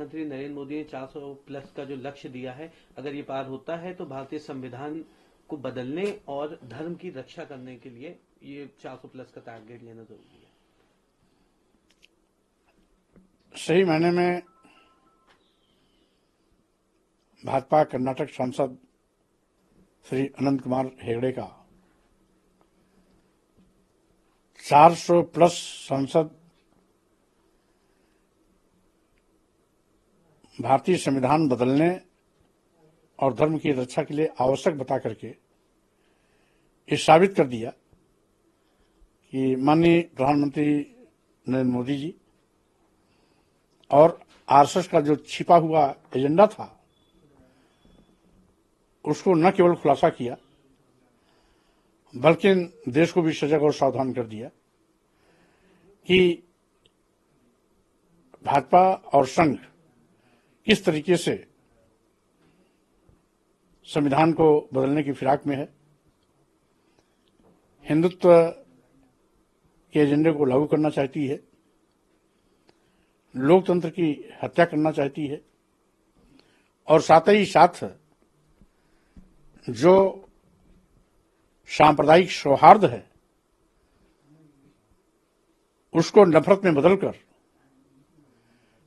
प्रधानमंत्री नरेंद्र मोदी ने 400 प्लस का जो लक्ष्य दिया है, अगर ये पार होता है तो भारतीय संविधान को बदलने और धर्म की रक्षा करने के लिए ये 400 प्लस का टारगेट लेना जरूरी है। सही मायने में भाजपा कर्नाटक सांसद श्री अनंत कुमार हेगड़े का 400 प्लस सांसद भारतीय संविधान बदलने और धर्म की रक्षा के लिए आवश्यक बता करके ये साबित कर दिया कि माननीय प्रधानमंत्री नरेंद्र मोदी जी और आरएसएस का जो छिपा हुआ एजेंडा था उसको न केवल खुलासा किया बल्कि देश को भी सजग और सावधान कर दिया कि भाजपा और संघ किस तरीके से संविधान को बदलने की फिराक में है, हिंदुत्व के एजेंडे को लागू करना चाहती है, लोकतंत्र की हत्या करना चाहती है और साथ ही साथ जो सांप्रदायिक सौहार्द है उसको नफरत में बदलकर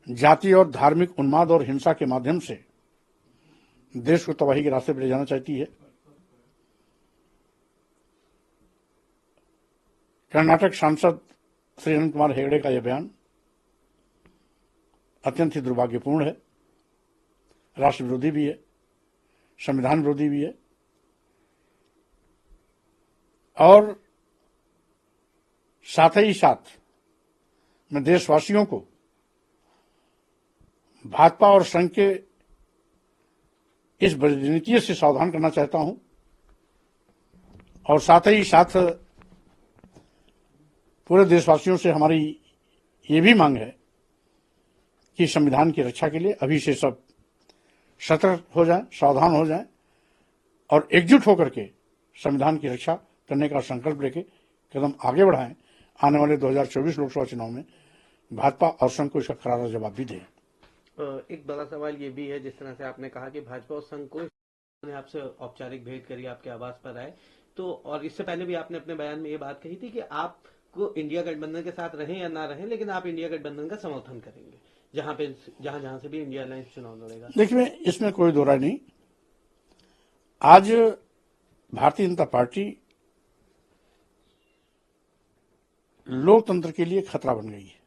जाति और धार्मिक उन्माद और हिंसा के माध्यम से देश को तबाही के रास्ते पर ले जाना चाहती है। कर्नाटक सांसद श्री अनंत कुमार हेगड़े का यह बयान अत्यंत ही दुर्भाग्यपूर्ण है, राष्ट्र विरोधी भी है, संविधान विरोधी भी है और साथ ही साथ मैं देशवासियों को भाजपा और संघ के इस राजनीति से सावधान करना चाहता हूं और साथ ही साथ पूरे देशवासियों से हमारी ये भी मांग है कि संविधान की रक्षा के लिए अभी से सब सतर्क हो जाएं, सावधान हो जाएं और एकजुट होकर के संविधान की रक्षा करने का संकल्प लेके कदम आगे बढ़ाएं। आने वाले 2024 लोकसभा चुनाव में भाजपा और संघ को इसका करारा जवाब भी दें। एक बड़ा सवाल ये भी है, जिस तरह से आपने कहा कि भाजपा और संघ को ने आपसे औपचारिक भेंट करी, आपके आवास पर आए, तो और इससे पहले भी आपने अपने बयान में ये बात कही थी कि आपको इंडिया गठबंधन के साथ रहें या ना रहें, लेकिन आप इंडिया गठबंधन का समर्थन करेंगे जहां से भी इंडिया अलायंस चुनाव लड़ेगा। देखिए, इसमें कोई दो राय नहीं। आज भारतीय जनता पार्टी लोकतंत्र के लिए खतरा बन गई है।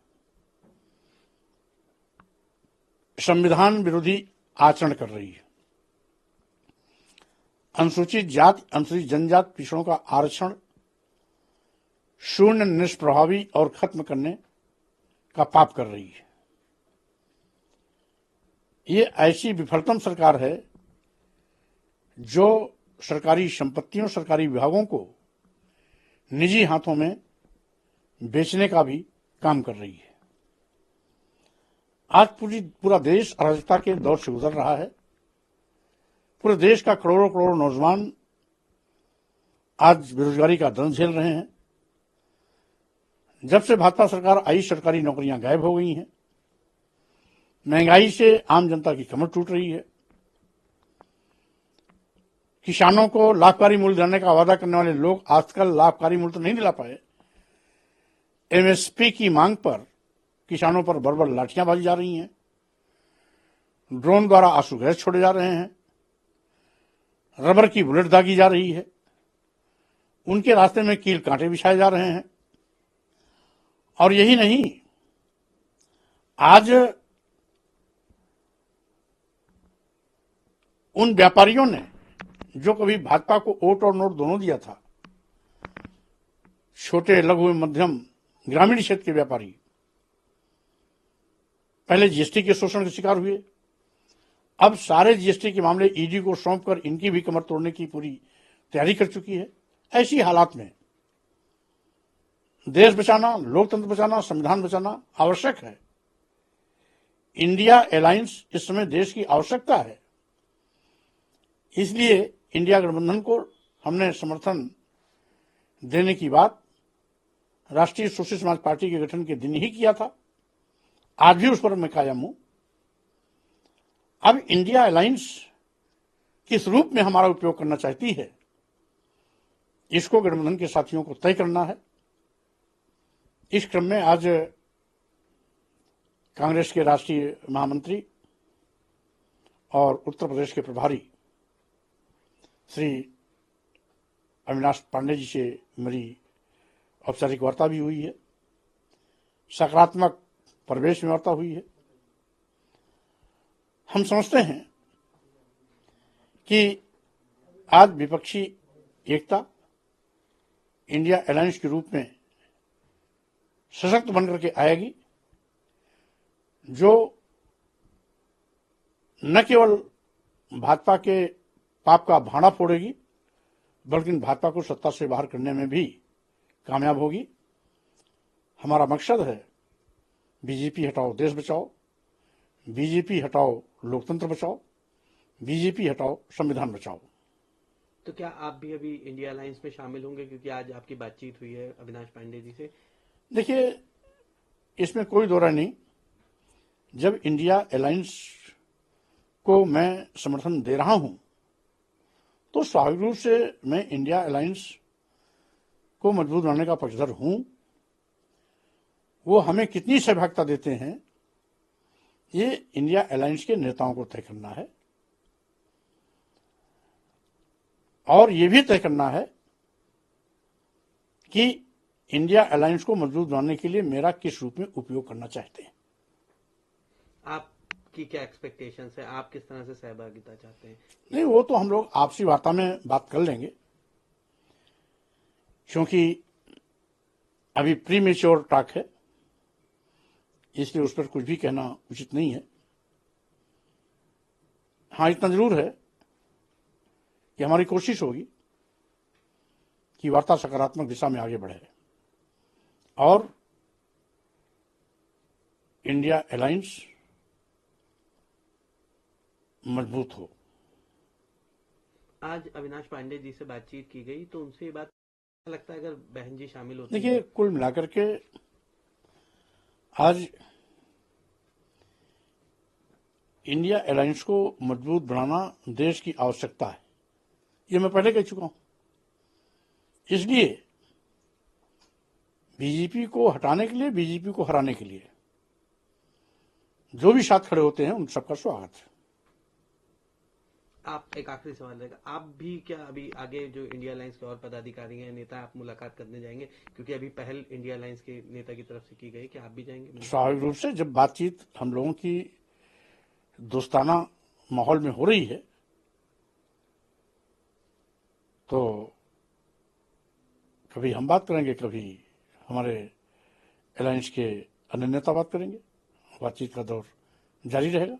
संविधान विरोधी आचरण कर रही है। अनुसूचित जाति, अनुसूचित जनजाति पिछड़ों का आरक्षण शून्य, निष्प्रभावी और खत्म करने का पाप कर रही है। ये ऐसी विफलतम सरकार है जो सरकारी संपत्तियों, सरकारी विभागों को निजी हाथों में बेचने का भी काम कर रही है। आज पूरा देश अराजकता के दौर से गुजर रहा है। पूरे देश का करोड़ों करोड़ों नौजवान आज बेरोजगारी का दंश झेल रहे हैं। जब से भाजपा सरकार आई, सरकारी नौकरियां गायब हो गई हैं। महंगाई से आम जनता की कमर टूट रही है। किसानों को लाभकारी मूल्य दिलाने का वादा करने वाले लोग आजकल लाभकारी मूल्य तो नहीं दिला पाए। एमएसपी की मांग पर किसानों पर बर्बर लाठियां बाजी जा रही हैं। ड्रोन द्वारा आंसू गैस छोड़े जा रहे हैं। रबर की बुलेट दागी जा रही है। उनके रास्ते में कील कांटे बिछाए जा रहे हैं। और यही नहीं, आज उन व्यापारियों ने जो कभी भाजपा को वोट और नोट दोनों दिया था, छोटे, लघु, मध्यम, ग्रामीण क्षेत्र के व्यापारी पहले जीएसटी के शोषण के शिकार हुए। अब सारे जीएसटी के मामले ईडी को सौंपकर इनकी भी कमर तोड़ने की पूरी तैयारी कर चुकी है। ऐसी हालात में देश बचाना, लोकतंत्र बचाना, संविधान बचाना आवश्यक है। इंडिया अलायंस इस समय देश की आवश्यकता है। इसलिए इंडिया गठबंधन को हमने समर्थन देने की बात राष्ट्रीय सोशलिस्ट समाज पार्टी के गठन के दिन ही किया था। आज भी उस पर मैं कायम हूं। अब इंडिया अलायंस किस रूप में हमारा उपयोग करना चाहती है, इसको गठबंधन के साथियों को तय करना है। इस क्रम में आज कांग्रेस के राष्ट्रीय महामंत्री और उत्तर प्रदेश के प्रभारी श्री अविनाश पांडे जी से मेरी औपचारिक वार्ता भी हुई है, सकारात्मक परिवेश में वार्ता हुई है। हम समझते हैं कि आज विपक्षी एकता इंडिया अलायंस के रूप में सशक्त बनकर के आएगी, जो न केवल भाजपा के पाप का भाड़ा फोड़ेगी, बल्कि भाजपा को सत्ता से बाहर करने में भी कामयाब होगी। हमारा मकसद है बीजेपी हटाओ देश बचाओ, बीजेपी हटाओ लोकतंत्र बचाओ, बीजेपी हटाओ संविधान बचाओ। तो क्या आप भी अभी इंडिया अलायंस में शामिल होंगे, क्योंकि आज आपकी बातचीत हुई है अविनाश पांडे जी से? देखिए, इसमें कोई दो राय नहीं। जब इंडिया अलायंस को मैं समर्थन दे रहा हूं, तो स्वाभाविक रूप से मैं इंडिया अलायंस को मजबूत बनाने का पक्षधर हूं। वो हमें कितनी सहभागिता देते हैं, ये इंडिया अलायंस के नेताओं को तय करना है, और ये भी तय करना है कि इंडिया अलायंस को मजबूत बनाने के लिए मेरा किस रूप में उपयोग करना चाहते हैं। आपकी क्या एक्सपेक्टेशंस है, आप किस तरह से सहभागिता चाहते हैं? नहीं, वो तो हम लोग आपसी वार्ता में बात कर लेंगे, क्योंकि अभी प्री मेच्योर टॉक है, इसलिए उस पर कुछ भी कहना उचित नहीं है। हाँ, इतना जरूर है कि हमारी कोशिश होगी कि वार्ता सकारात्मक दिशा में आगे बढ़े और इंडिया अलायंस मजबूत हो। आज अविनाश पांडे जी से बातचीत की गई, तो उनसे ये बात लगता है अगर बहन जी शामिल होती देखिए, कुल मिलाकर के आज इंडिया अलायंस को मजबूत बनाना देश की आवश्यकता है, ये मैं पहले कह चुका हूं। इसलिए बीजेपी को हटाने के लिए, बीजेपी को हराने के लिए जो भी साथ खड़े होते हैं उन सबका स्वागत है। आप, एक आखिरी सवाल रहेगा, आप भी क्या अभी आगे जो इंडिया अलायंस के और पदाधिकारी हैं, नेता, आप मुलाकात करने जाएंगे? क्योंकि अभी पहल इंडिया अलायंस के नेता की तरफ से की गई, कि आप भी जाएंगे? स्वाभाविक रूप से जब बातचीत हम लोगों की दोस्ताना माहौल में हो रही है, तो कभी हम बात करेंगे, कभी हमारे अलायंस के अन्य नेता बात करेंगे। बातचीत का दौर जारी रहेगा।